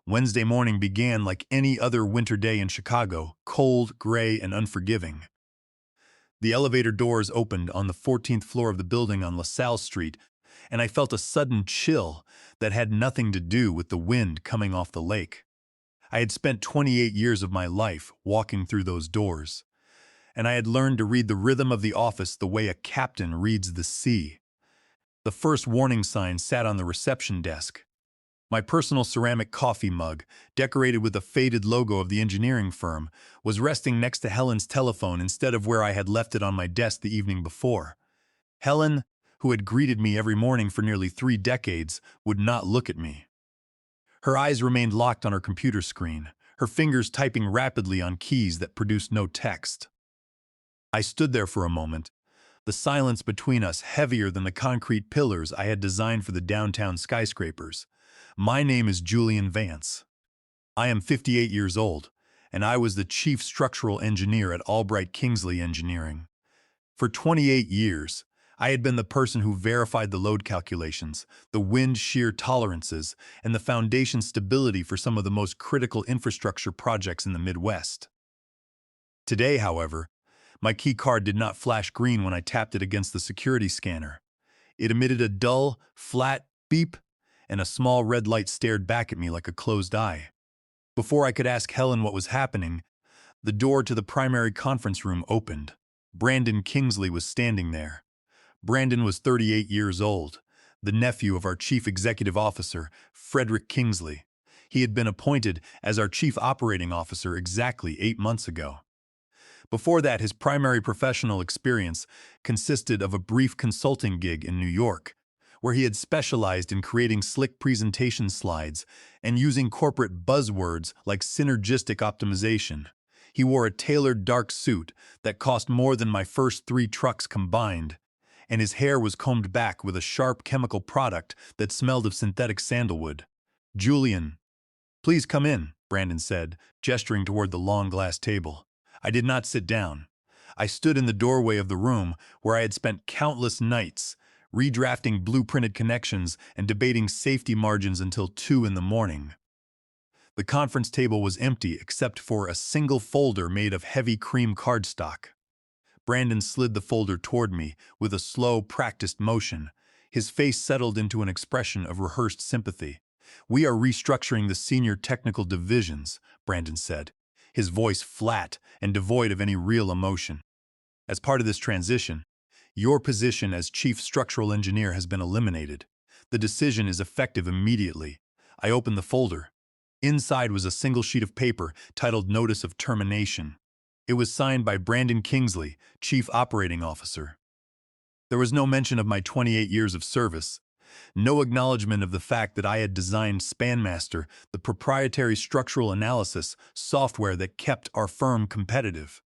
Wednesday morning began like any other winter day in Chicago, cold, gray, and unforgiving. The elevator doors opened on the 14th floor of the building on LaSalle Street, and I felt a sudden chill that had nothing to do with the wind coming off the lake. I had spent 28 years of my life walking through those doors, and I had learned to read the rhythm of the office the way a captain reads the sea. The first warning sign sat on the reception desk. My personal ceramic coffee mug, decorated with a faded logo of the engineering firm, was resting next to Helen's telephone instead of where I had left it on my desk the evening before. Helen, who had greeted me every morning for nearly 3 decades, would not look at me. Her eyes remained locked on her computer screen, her fingers typing rapidly on keys that produced no text. I stood there for a moment, the silence between us heavier than the concrete pillars I had designed for the downtown skyscrapers. My name is Julian Vance. I am 58 years old, and I was the chief structural engineer at Albright Kingsley Engineering. For 28 years, I had been the person who verified the load calculations, the wind shear tolerances, and the foundation stability for some of the most critical infrastructure projects in the Midwest. Today, however, my key card did not flash green when I tapped it against the security scanner. It emitted a dull, flat beep, and a small red light stared back at me like a closed eye. Before I could ask Helen what was happening, the door to the primary conference room opened. Brandon Kingsley was standing there. Brandon was 38 years old, the nephew of our chief executive officer, Frederick Kingsley. He had been appointed as our chief operating officer exactly 8 months ago. Before that, his primary professional experience consisted of a brief consulting gig in New York, where he had specialized in creating slick presentation slides and using corporate buzzwords like synergistic optimization. He wore a tailored dark suit that cost more than my first 3 trucks combined, and his hair was combed back with a sharp chemical product that smelled of synthetic sandalwood. "Julian, please come in," Brandon said, gesturing toward the long glass table. I did not sit down. I stood in the doorway of the room where I had spent countless nights, redrafting blueprinted connections and debating safety margins until 2 in the morning. The conference table was empty except for a single folder made of heavy cream cardstock. Brandon slid the folder toward me with a slow, practiced motion. His face settled into an expression of rehearsed sympathy. "We are restructuring the senior technical divisions," Brandon said, his voice flat and devoid of any real emotion. "As part of this transition, your position as chief structural engineer has been eliminated. The decision is effective immediately." I opened the folder. Inside was a single sheet of paper titled Notice of Termination. It was signed by Brandon Kingsley, Chief Operating Officer. There was no mention of my 28 years of service, no acknowledgement of the fact that I had designed SpanMaster, the proprietary structural analysis software that kept our firm competitive.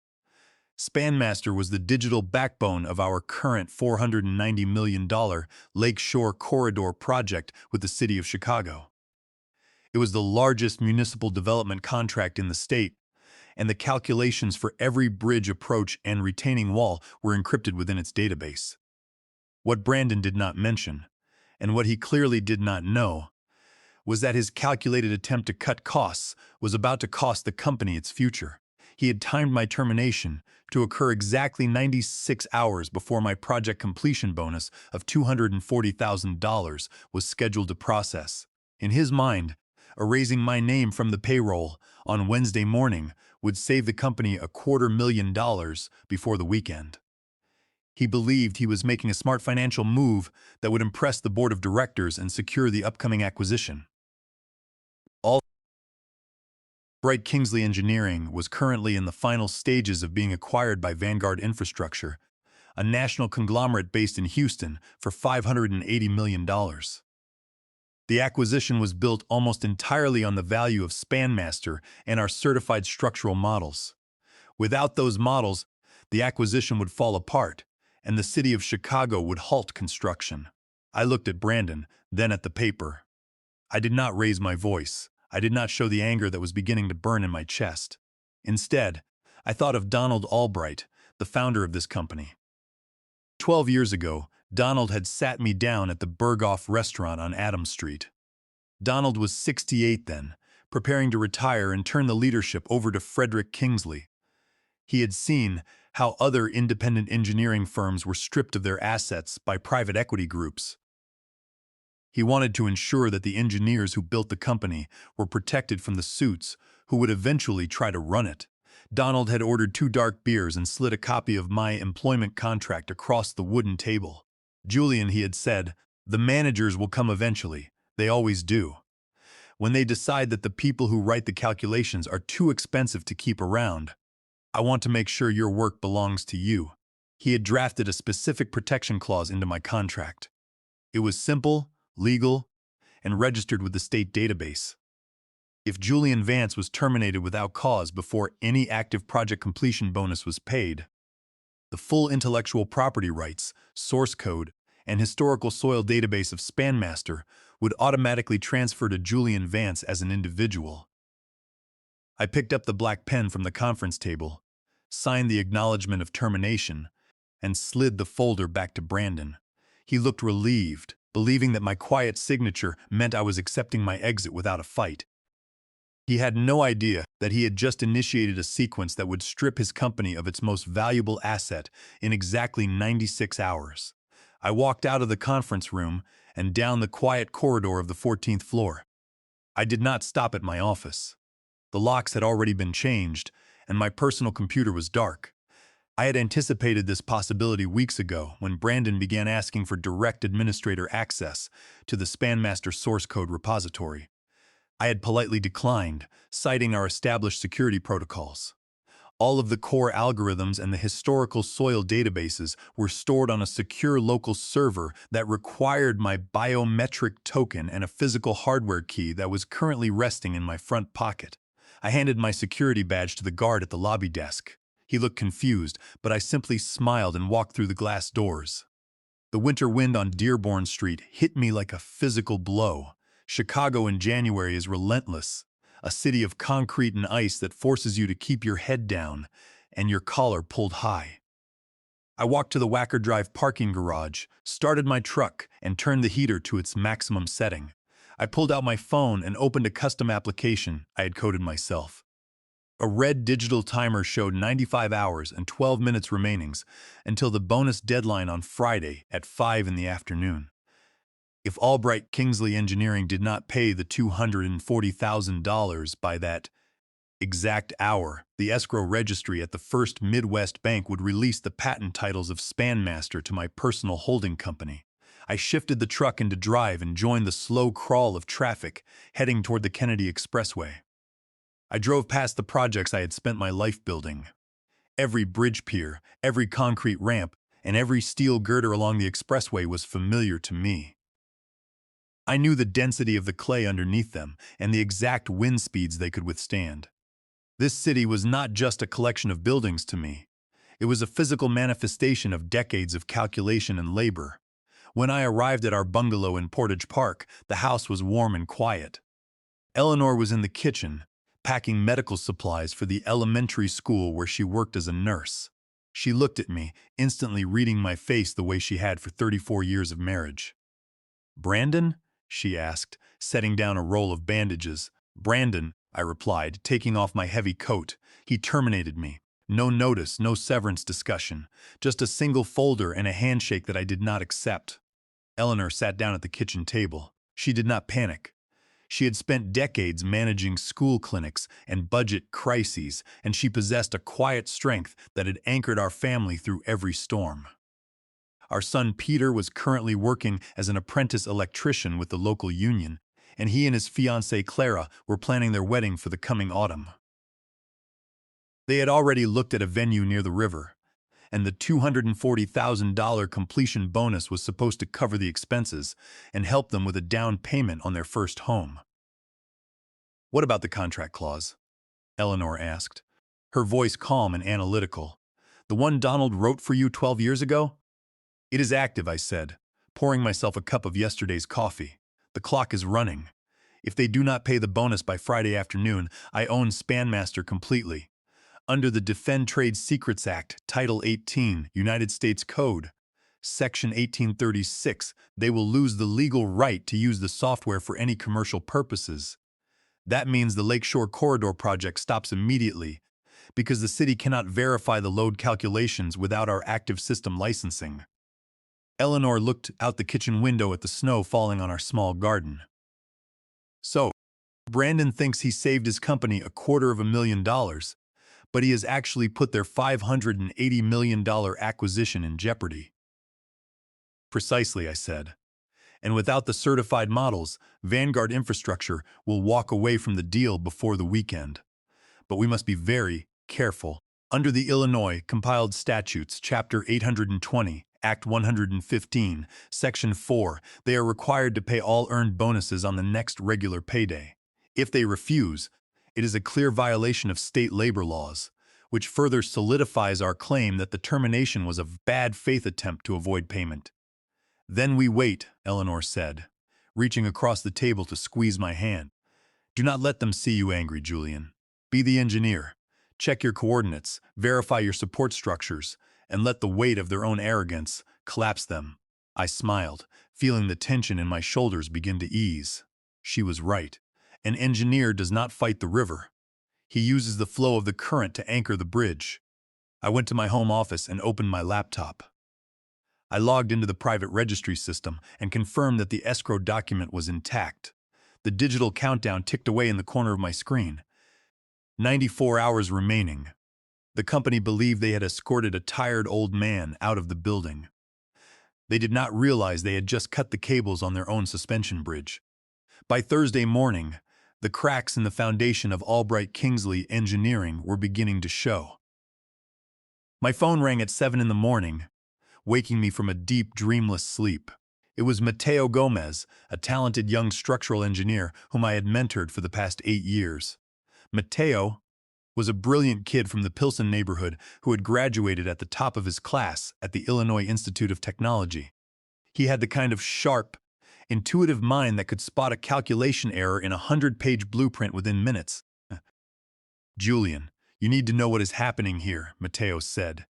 SpanMaster was the digital backbone of our current $490 million Lakeshore Corridor project with the city of Chicago. It was the largest municipal development contract in the state, and the calculations for every bridge approach and retaining wall were encrypted within its database. What Brandon did not mention, and what he clearly did not know, was that his calculated attempt to cut costs was about to cost the company its future. He had timed my termination to occur exactly 96 hours before my project completion bonus of $240,000 was scheduled to process. In his mind, erasing my name from the payroll on Wednesday morning would save the company $250,000 before the weekend. He believed he was making a smart financial move that would impress the board of directors and secure the upcoming acquisition. Albright Kingsley Engineering was currently in the final stages of being acquired by Vanguard Infrastructure, a national conglomerate based in Houston, for $580 million. The acquisition was built almost entirely on the value of SpanMaster and our certified structural models. Without those models, the acquisition would fall apart, and the city of Chicago would halt construction. I looked at Brandon, then at the paper. I did not raise my voice. I did not show the anger that was beginning to burn in my chest. Instead, I thought of Donald Albright, the founder of this company. 12 years ago, Donald had sat me down at the Berghoff restaurant on Adams Street. Donald was 68 then, preparing to retire and turn the leadership over to Frederick Kingsley. He had seen how other independent engineering firms were stripped of their assets by private equity groups. He wanted to ensure that the engineers who built the company were protected from the suits who would eventually try to run it. Donald had ordered 2 dark beers and slid a copy of my employment contract across the wooden table. Julian, he had said, the managers will come eventually. They always do. When they decide that the people who write the calculations are too expensive to keep around, I want to make sure your work belongs to you. He had drafted a specific protection clause into my contract. It was simple, legal, and registered with the state database. If Julian Vance was terminated without cause before any active project completion bonus was paid, the full intellectual property rights, source code, and historical soil database of Spanmaster would automatically transfer to Julian Vance as an individual. I picked up the black pen from the conference table, signed the acknowledgement of termination, and slid the folder back to Brandon. He looked relieved, believing that my quiet signature meant I was accepting my exit without a fight. He had no idea that he had just initiated a sequence that would strip his company of its most valuable asset in exactly 96 hours. I walked out of the conference room and down the quiet corridor of the 14th floor. I did not stop at my office. The locks had already been changed, and my personal computer was dark. I had anticipated this possibility weeks ago when Brandon began asking for direct administrator access to the Spanmaster source code repository. I had politely declined, citing our established security protocols. All of the core algorithms and the historical soil databases were stored on a secure local server that required my biometric token and a physical hardware key that was currently resting in my front pocket. I handed my security badge to the guard at the lobby desk. He looked confused, but I simply smiled and walked through the glass doors. The winter wind on Dearborn Street hit me like a physical blow. Chicago in January is relentless, a city of concrete and ice that forces you to keep your head down and your collar pulled high. I walked to the Wacker Drive parking garage, started my truck, and turned the heater to its maximum setting. I pulled out my phone and opened a custom application I had coded myself. A red digital timer showed 95 hours and 12 minutes remainings until the bonus deadline on Friday at 5 in the afternoon. If Albright Kingsley Engineering did not pay the $240,000 by that exact hour, the escrow registry at the First Midwest Bank would release the patent titles of Spanmaster to my personal holding company. I shifted the truck into drive and joined the slow crawl of traffic heading toward the Kennedy Expressway. I drove past the projects I had spent my life building. Every bridge pier, every concrete ramp, and every steel girder along the expressway was familiar to me. I knew the density of the clay underneath them and the exact wind speeds they could withstand. This city was not just a collection of buildings to me. It was a physical manifestation of decades of calculation and labor. When I arrived at our bungalow in Portage Park, the house was warm and quiet. Eleanor was in the kitchen, packing medical supplies for the elementary school where she worked as a nurse. She looked at me, instantly reading my face the way she had for 34 years of marriage. "Brandon?" she asked, setting down a roll of bandages. "Brandon," I replied, taking off my heavy coat. "He terminated me. No notice, no severance discussion. Just a single folder and a handshake that I did not accept." Eleanor sat down at the kitchen table. She did not panic. She had spent decades managing school clinics and budget crises, and she possessed a quiet strength that had anchored our family through every storm. Our son Peter was currently working as an apprentice electrician with the local union, and he and his fiancée Clara were planning their wedding for the coming autumn. They had already looked at a venue near the river, and the $240,000 completion bonus was supposed to cover the expenses and help them with a down payment on their first home. "What about the contract clause?" Eleanor asked, her voice calm and analytical. "The one Donald wrote for you 12 years ago?" "It is active," I said, pouring myself a cup of yesterday's coffee. "The clock is running. If they do not pay the bonus by Friday afternoon, I own Spanmaster completely. Under the Defend Trade Secrets Act, Title 18, United States Code, Section 1836, they will lose the legal right to use the software for any commercial purposes. That means the Lakeshore Corridor project stops immediately because the city cannot verify the load calculations without our active system licensing. Eleanor looked out the kitchen window at the snow falling on our small garden. So, Brandon thinks he saved his company $250,000, but he has actually put their $580 million acquisition in jeopardy. Precisely, I said. And without the certified models, Vanguard Infrastructure will walk away from the deal before the weekend. But we must be very careful. Under the Illinois Compiled Statutes, Chapter 820, Act 115, Section 4, they are required to pay all earned bonuses on the next regular payday. If they refuse, it is a clear violation of state labor laws, which further solidifies our claim that the termination was a bad faith attempt to avoid payment. Then we wait, Eleanor said, reaching across the table to squeeze my hand. Do not let them see you angry, Julian. Be the engineer. Check your coordinates, verify your support structures, and let the weight of their own arrogance collapse them. I smiled, feeling the tension in my shoulders begin to ease. She was right. An engineer does not fight the river. He uses the flow of the current to anchor the bridge. I went to my home office and opened my laptop. I logged into the private registry system and confirmed that the escrow document was intact. The digital countdown ticked away in the corner of my screen. 94 hours remaining. The company believed they had escorted a tired old man out of the building. They did not realize they had just cut the cables on their own suspension bridge. By Thursday morning, the cracks in the foundation of Albright Kingsley Engineering were beginning to show. My phone rang at 7 in the morning, waking me from a deep, dreamless sleep. It was Mateo Gomez, a talented young structural engineer whom I had mentored for the past 8 years. Mateo was a brilliant kid from the Pilsen neighborhood who had graduated at the top of his class at the Illinois Institute of Technology. He had the kind of sharp, intuitive mind that could spot a calculation error in a 100-page blueprint within minutes. Julian, you need to know what is happening here, Mateo said.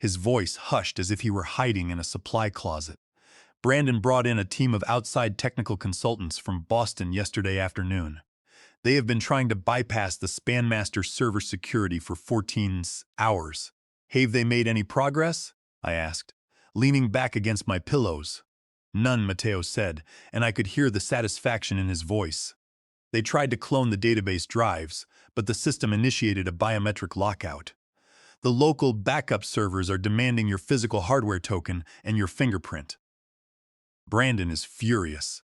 His voice hushed as if he were hiding in a supply closet. Brandon brought in a team of outside technical consultants from Boston yesterday afternoon. They have been trying to bypass the SpanMaster server security for 14 hours. Have they made any progress? I asked, leaning back against my pillows. None, Mateo said, and I could hear the satisfaction in his voice. They tried to clone the database drives, but the system initiated a biometric lockout. The local backup servers are demanding your physical hardware token and your fingerprint. Brandon is furious.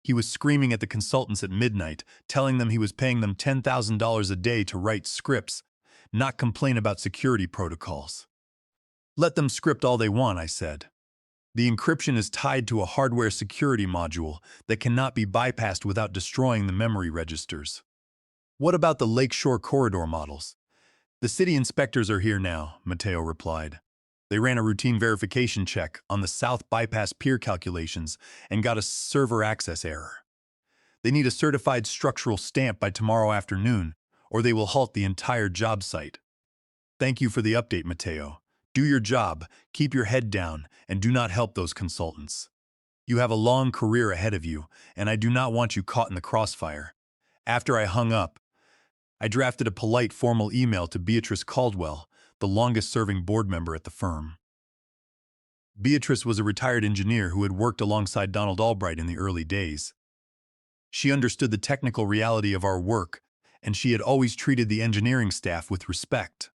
He was screaming at the consultants at midnight, telling them he was paying them $10,000 a day to write scripts, not complain about security protocols. Let them script all they want, I said. The encryption is tied to a hardware security module that cannot be bypassed without destroying the memory registers. What about the Lakeshore Corridor models? The city inspectors are here now, Mateo replied. They ran a routine verification check on the south bypass pier calculations and got a server access error. They need a certified structural stamp by tomorrow afternoon, or they will halt the entire job site. Thank you for the update, Mateo. Do your job, keep your head down, and do not help those consultants. You have a long career ahead of you, and I do not want you caught in the crossfire. After I hung up, I drafted a polite formal email to Beatrice Caldwell, the longest-serving board member at the firm. Beatrice was a retired engineer who had worked alongside Donald Albright in the early days. She understood the technical reality of our work, and she had always treated the engineering staff with respect.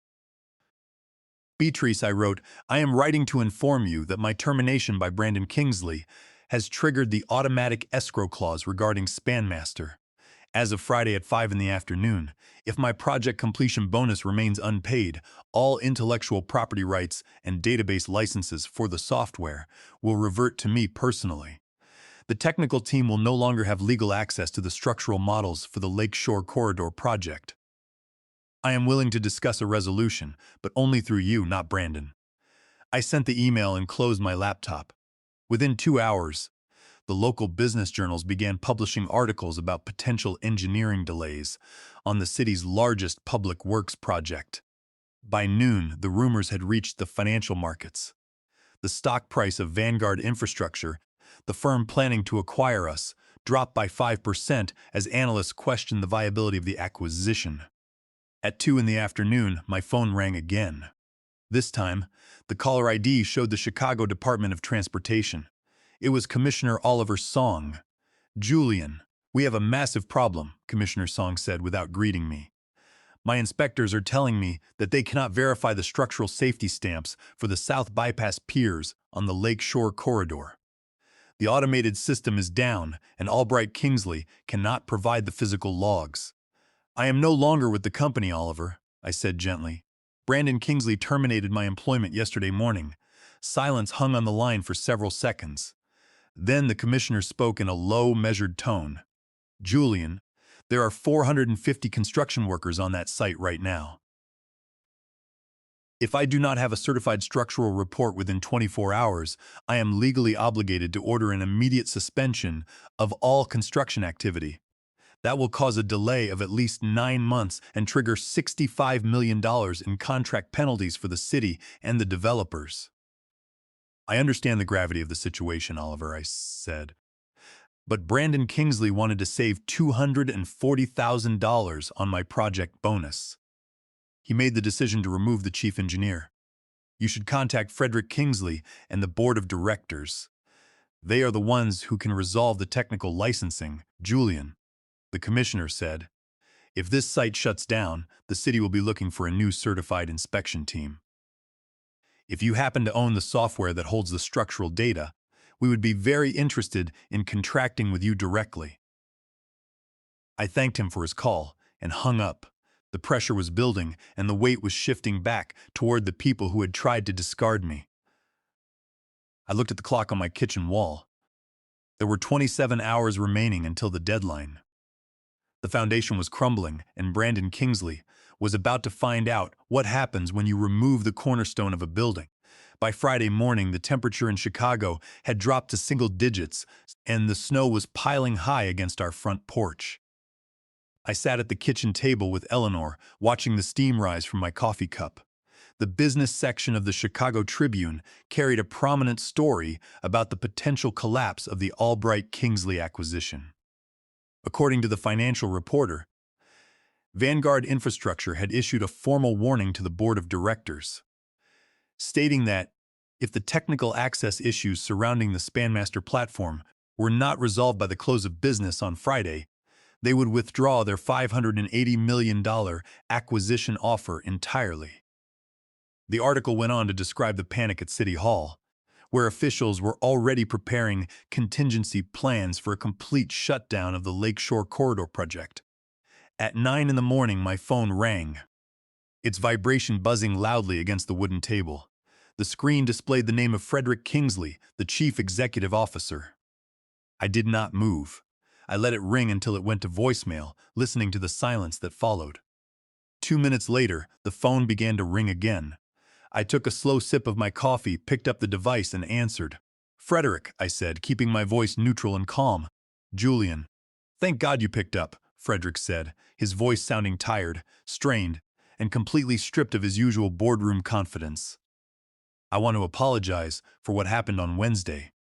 Beatrice, I wrote, I am writing to inform you that my termination by Brandon Kingsley has triggered the automatic escrow clause regarding SpanMaster. As of Friday at 5 in the afternoon, if my project completion bonus remains unpaid, all intellectual property rights and database licenses for the software will revert to me personally. The technical team will no longer have legal access to the structural models for the Lakeshore Corridor project. I am willing to discuss a resolution, but only through you, not Brandon. I sent the email and closed my laptop. Within 2 hours, the local business journals began publishing articles about potential engineering delays on the city's largest public works project. By noon, the rumors had reached the financial markets. The stock price of Vanguard Infrastructure, the firm planning to acquire us, dropped by 5% as analysts questioned the viability of the acquisition. At 2 in the afternoon, my phone rang again. This time, the caller ID showed the Chicago Department of Transportation. It was Commissioner Oliver Song. "Julian, we have a massive problem," Commissioner Song said without greeting me. "My inspectors are telling me that they cannot verify the structural safety stamps for the South Bypass piers on the Lake Shore corridor. The automated system is down, and Albright Kingsley cannot provide the physical logs." "I am no longer with the company, Oliver," I said gently. "Brandon Kingsley terminated my employment yesterday morning." Silence hung on the line for several seconds. Then the commissioner spoke in a low, measured tone. "Julian, there are 450 construction workers on that site right now. If I do not have a certified structural report within 24 hours, I am legally obligated to order an immediate suspension of all construction activity. That will cause a delay of at least 9 months and trigger $65 million in contract penalties for the city and the developers." "I understand the gravity of the situation, Oliver," I said. "But Brandon Kingsley wanted to save $240,000 on my project bonus. He made the decision to remove the chief engineer. You should contact Frederick Kingsley and the board of directors. They are the ones who can resolve the technical licensing." "Julian," the commissioner said, "if this site shuts down, the city will be looking for a new certified inspection team. If you happen to own the software that holds the structural data, we would be very interested in contracting with you directly." I thanked him for his call and hung up. The pressure was building, and the weight was shifting back toward the people who had tried to discard me. I looked at the clock on my kitchen wall. There were 27 hours remaining until the deadline. The foundation was crumbling, and Brandon Kingsley was about to find out what happens when you remove the cornerstone of a building. By Friday morning, the temperature in Chicago had dropped to single digits, and the snow was piling high against our front porch. I sat at the kitchen table with Eleanor, watching the steam rise from my coffee cup. The business section of the Chicago Tribune carried a prominent story about the potential collapse of the Albright Kingsley acquisition. According to the Financial Reporter, Vanguard Infrastructure had issued a formal warning to the board of directors, stating that if the technical access issues surrounding the Spanmaster platform were not resolved by the close of business on Friday, they would withdraw their $580 million acquisition offer entirely. The article went on to describe the panic at City Hall, where officials were already preparing contingency plans for a complete shutdown of the Lakeshore Corridor project. At 9 in the morning, my phone rang, its vibration buzzing loudly against the wooden table. The screen displayed the name of Frederick Kingsley, the chief executive officer. I did not move. I let it ring until it went to voicemail, listening to the silence that followed. 2 minutes later, the phone began to ring again. I took a slow sip of my coffee, picked up the device, and answered. "Frederick," I said, keeping my voice neutral and calm. "Julian." "Thank God you picked up," Frederick said, his voice sounding tired, strained, and completely stripped of his usual boardroom confidence. "I want to apologize for what happened on Wednesday.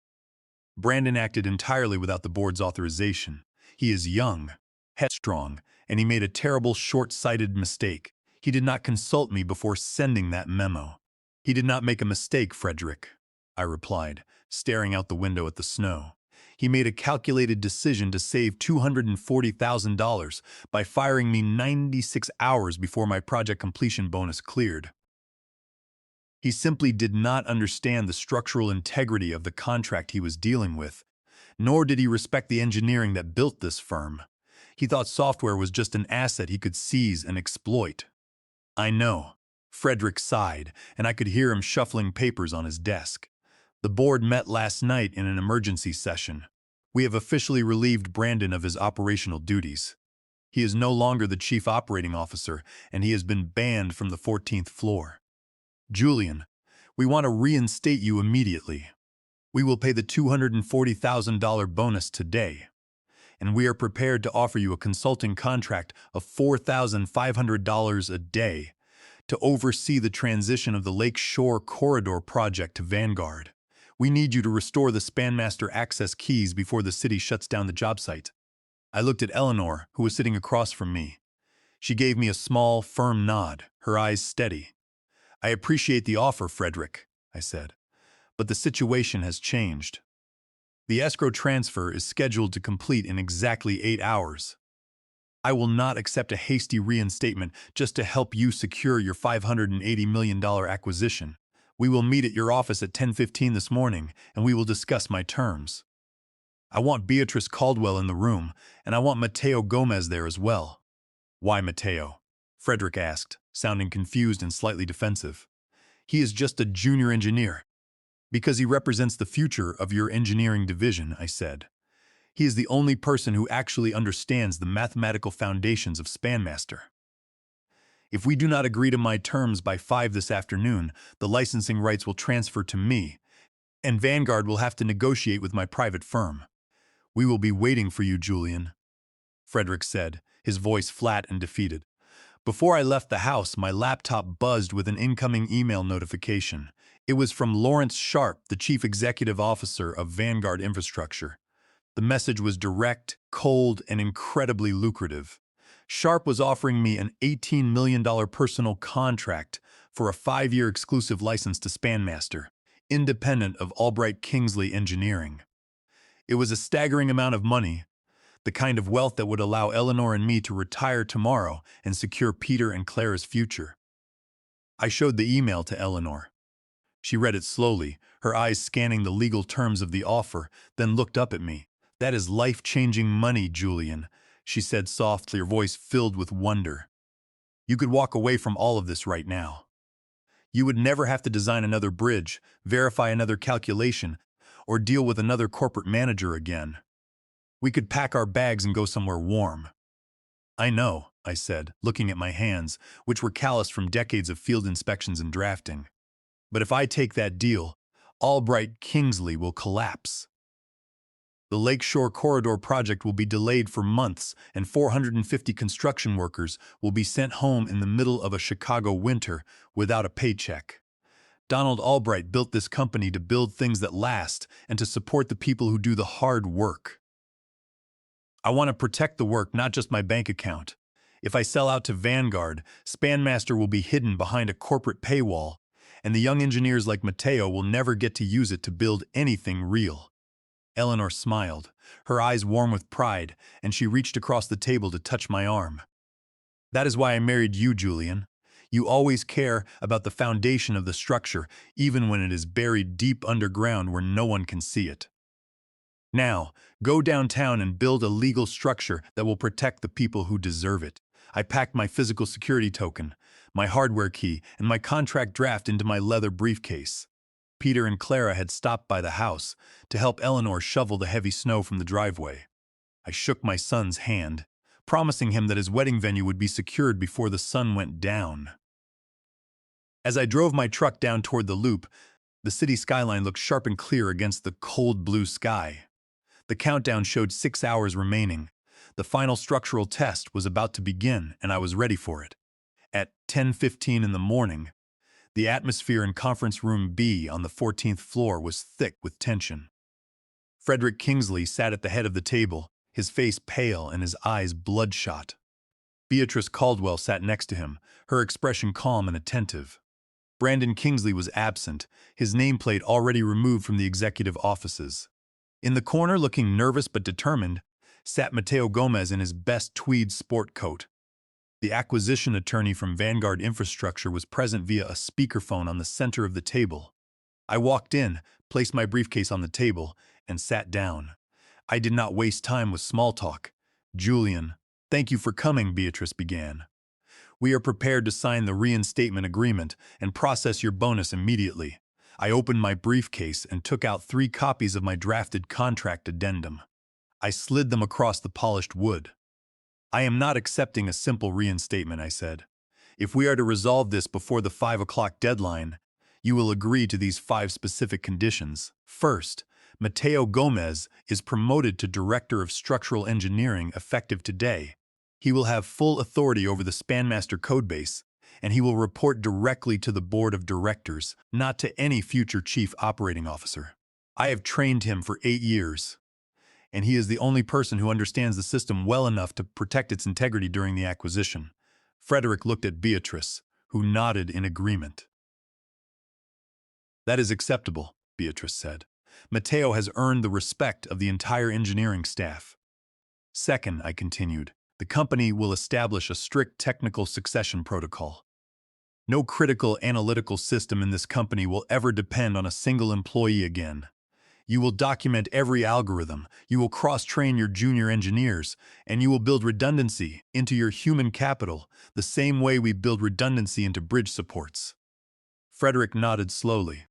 Brandon acted entirely without the board's authorization. He is young, headstrong, and he made a terrible short-sighted mistake. He did not consult me before sending that memo." "He did not make a mistake, Frederick," I replied, staring out the window at the snow. "He made a calculated decision to save $240,000 by firing me 96 hours before my project completion bonus cleared. He simply did not understand the structural integrity of the contract he was dealing with, nor did he respect the engineering that built this firm. He thought software was just an asset he could seize and exploit." "I know." Frederick sighed, and I could hear him shuffling papers on his desk. "The board met last night in an emergency session. We have officially relieved Brandon of his operational duties. He is no longer the chief operating officer, and he has been banned from the 14th floor. Julian, we want to reinstate you immediately. We will pay the $240,000 bonus today, and we are prepared to offer you a consulting contract of $4,500 a day to oversee the transition of the Lake Shore Corridor project to Vanguard. We need you to restore the Spanmaster access keys before the city shuts down the job site. I looked at Eleanor, who was sitting across from me. She gave me a small, firm nod, her eyes steady. I appreciate the offer, Frederick, I said, but the situation has changed. The escrow transfer is scheduled to complete in exactly 8 hours. I will not accept a hasty reinstatement just to help you secure your $580 million acquisition. We will meet at your office at 10:15 this morning, and we will discuss my terms. I want Beatrice Caldwell in the room, and I want Mateo Gomez there as well. Why Mateo? Frederick asked, sounding confused and slightly defensive. He is just a junior engineer. Because he represents the future of your engineering division, I said. He is the only person who actually understands the mathematical foundations of Spanmaster. If we do not agree to my terms by 5 this afternoon, the licensing rights will transfer to me, and Vanguard will have to negotiate with my private firm. We will be waiting for you, Julian, Frederick said, his voice flat and defeated. Before I left the house, my laptop buzzed with an incoming email notification. It was from Lawrence Sharp, the Chief Executive Officer of Vanguard Infrastructure. The message was direct, cold, and incredibly lucrative. Sharp was offering me an $18 million personal contract for a 5-year exclusive license to Spanmaster, independent of Albright Kingsley Engineering. It was a staggering amount of money, the kind of wealth that would allow Eleanor and me to retire tomorrow and secure Peter and Clara's future. I showed the email to Eleanor. She read it slowly, her eyes scanning the legal terms of the offer, then looked up at me. That is life-changing money, Julian, she said softly, her voice filled with wonder. You could walk away from all of this right now. You would never have to design another bridge, verify another calculation, or deal with another corporate manager again. We could pack our bags and go somewhere warm. I know, I said, looking at my hands, which were calloused from decades of field inspections and drafting. But if I take that deal, Albright Kingsley will collapse. The Lakeshore Corridor project will be delayed for months, and 450 construction workers will be sent home in the middle of a Chicago winter without a paycheck. Donald Albright built this company to build things that last and to support the people who do the hard work. I want to protect the work, not just my bank account. If I sell out to Vanguard, Spanmaster will be hidden behind a corporate paywall, and the young engineers like Mateo will never get to use it to build anything real. Eleanor smiled, her eyes warm with pride, and she reached across the table to touch my arm. That is why I married you, Julian. You always care about the foundation of the structure, even when it is buried deep underground where no one can see it. Now, go downtown and build a legal structure that will protect the people who deserve it. I packed my physical security token, my hardware key, and my contract draft into my leather briefcase. Peter and Clara had stopped by the house to help Eleanor shovel the heavy snow from the driveway. I shook my son's hand, promising him that his wedding venue would be secured before the sun went down. As I drove my truck down toward the loop, the city skyline looked sharp and clear against the cold blue sky. The countdown showed 6 hours remaining. The final structural test was about to begin, and I was ready for it. At 10:15 in the morning, the atmosphere in Conference Room B on the 14th floor was thick with tension. Frederick Kingsley sat at the head of the table, his face pale and his eyes bloodshot. Beatrice Caldwell sat next to him, her expression calm and attentive. Brandon Kingsley was absent, his nameplate already removed from the executive offices. In the corner, looking nervous but determined, sat Mateo Gomez in his best tweed sport coat. The acquisition attorney from Vanguard Infrastructure was present via a speakerphone on the center of the table. I walked in, placed my briefcase on the table, and sat down. I did not waste time with small talk. Julian, thank you for coming, Beatrice began. We are prepared to sign the reinstatement agreement and process your bonus immediately. I opened my briefcase and took out 3 copies of my drafted contract addendum. I slid them across the polished wood. I am not accepting a simple reinstatement, I said. If we are to resolve this before the 5 o'clock deadline, you will agree to these 5 specific conditions. First, Mateo Gomez is promoted to Director of Structural Engineering effective today. He will have full authority over the Spanmaster codebase, and he will report directly to the Board of Directors, not to any future Chief Operating Officer. I have trained him for 8 years, and he is the only person who understands the system well enough to protect its integrity during the acquisition. Frederick looked at Beatrice, who nodded in agreement. That is acceptable, Beatrice said. Matteo has earned the respect of the entire engineering staff. Second, I continued, the company will establish a strict technical succession protocol. No critical analytical system in this company will ever depend on a single employee again. You will document every algorithm, you will cross-train your junior engineers, and you will build redundancy into your human capital the same way we build redundancy into bridge supports. Frederick nodded slowly.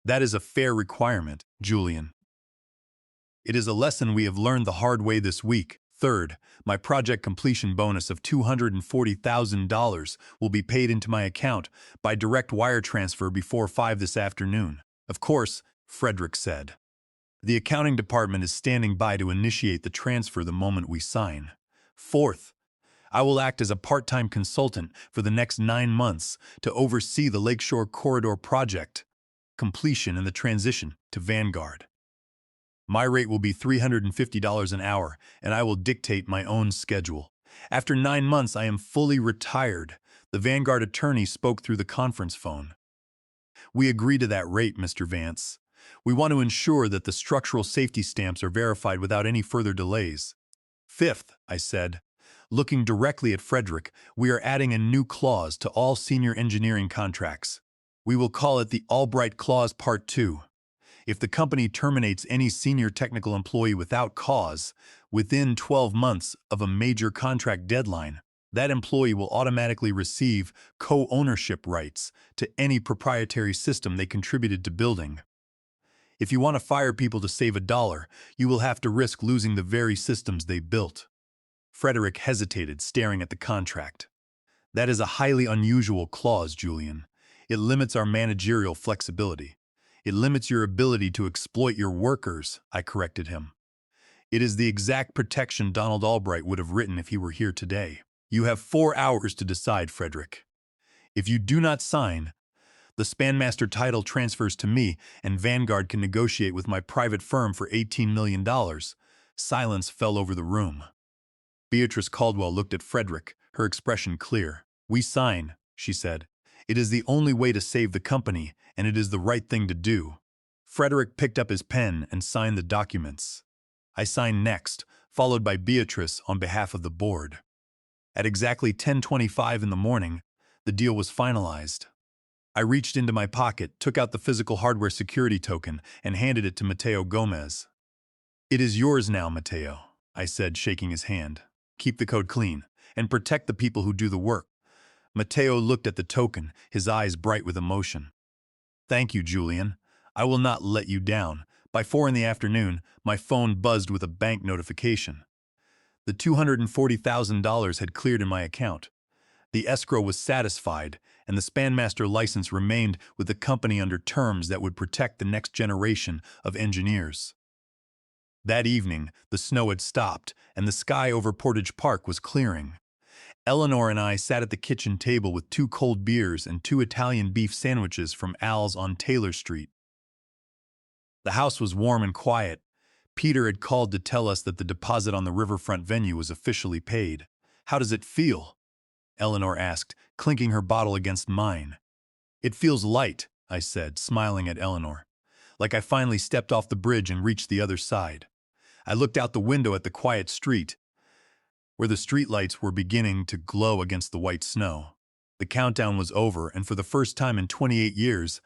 That is a fair requirement, Julian. It is a lesson we have learned the hard way this week. Third, my project completion bonus of $240,000 will be paid into my account by direct wire transfer before 5 this afternoon. Of course, Frederick said. The accounting department is standing by to initiate the transfer the moment we sign. Fourth, I will act as a part-time consultant for the next 9 months to oversee the Lakeshore Corridor project completion and the transition to Vanguard. My rate will be $350 an hour, and I will dictate my own schedule. After 9 months, I am fully retired. The Vanguard attorney spoke through the conference phone. We agree to that rate, Mr. Vance. We want to ensure that the structural safety stamps are verified without any further delays. Fifth, I said, looking directly at Frederick, we are adding a new clause to all senior engineering contracts. We will call it the Albright Clause Part 2. If the company terminates any senior technical employee without cause within 12 months of a major contract deadline, that employee will automatically receive co-ownership rights to any proprietary system they contributed to building. If you want to fire people to save $1, you will have to risk losing the very systems they built. Frederick hesitated, staring at the contract. That is a highly unusual clause, Julian. It limits our managerial flexibility. It limits your ability to exploit your workers, I corrected him. It is the exact protection Donald Albright would have written if he were here today. You have 4 hours to decide, Frederick. If you do not sign, the Spanmaster title transfers to me, and Vanguard can negotiate with my private firm for $18 million. Silence fell over the room. Beatrice Caldwell looked at Frederick, her expression clear. We sign, she said. It is the only way to save the company, and it is the right thing to do. Frederick picked up his pen and signed the documents. I signed next, followed by Beatrice on behalf of the board. At exactly 10:25 in the morning, the deal was finalized. I reached into my pocket, took out the physical hardware security token, and handed it to Matteo Gomez. It is yours now, Matteo, I said, shaking his hand. Keep the code clean, and protect the people who do the work. Matteo looked at the token, his eyes bright with emotion. Thank you, Julian. I will not let you down. By 4 in the afternoon, my phone buzzed with a bank notification. The $240,000 had cleared in my account. The escrow was satisfied, and the Spanmaster license remained with the company under terms that would protect the next generation of engineers. That evening, the snow had stopped, and the sky over Portage Park was clearing. Eleanor and I sat at the kitchen table with 2 cold beers and 2 Italian beef sandwiches from Al's on Taylor Street. The house was warm and quiet. Peter had called to tell us that the deposit on the riverfront venue was officially paid. How does it feel? Eleanor asked, clinking her bottle against mine. It feels light, I said, smiling at Eleanor. Like I finally stepped off the bridge and reached the other side. I looked out the window at the quiet street, where the streetlights were beginning to glow against the white snow. The countdown was over, and for the first time in 28 years,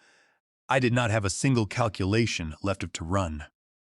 I did not have a single calculation left to run.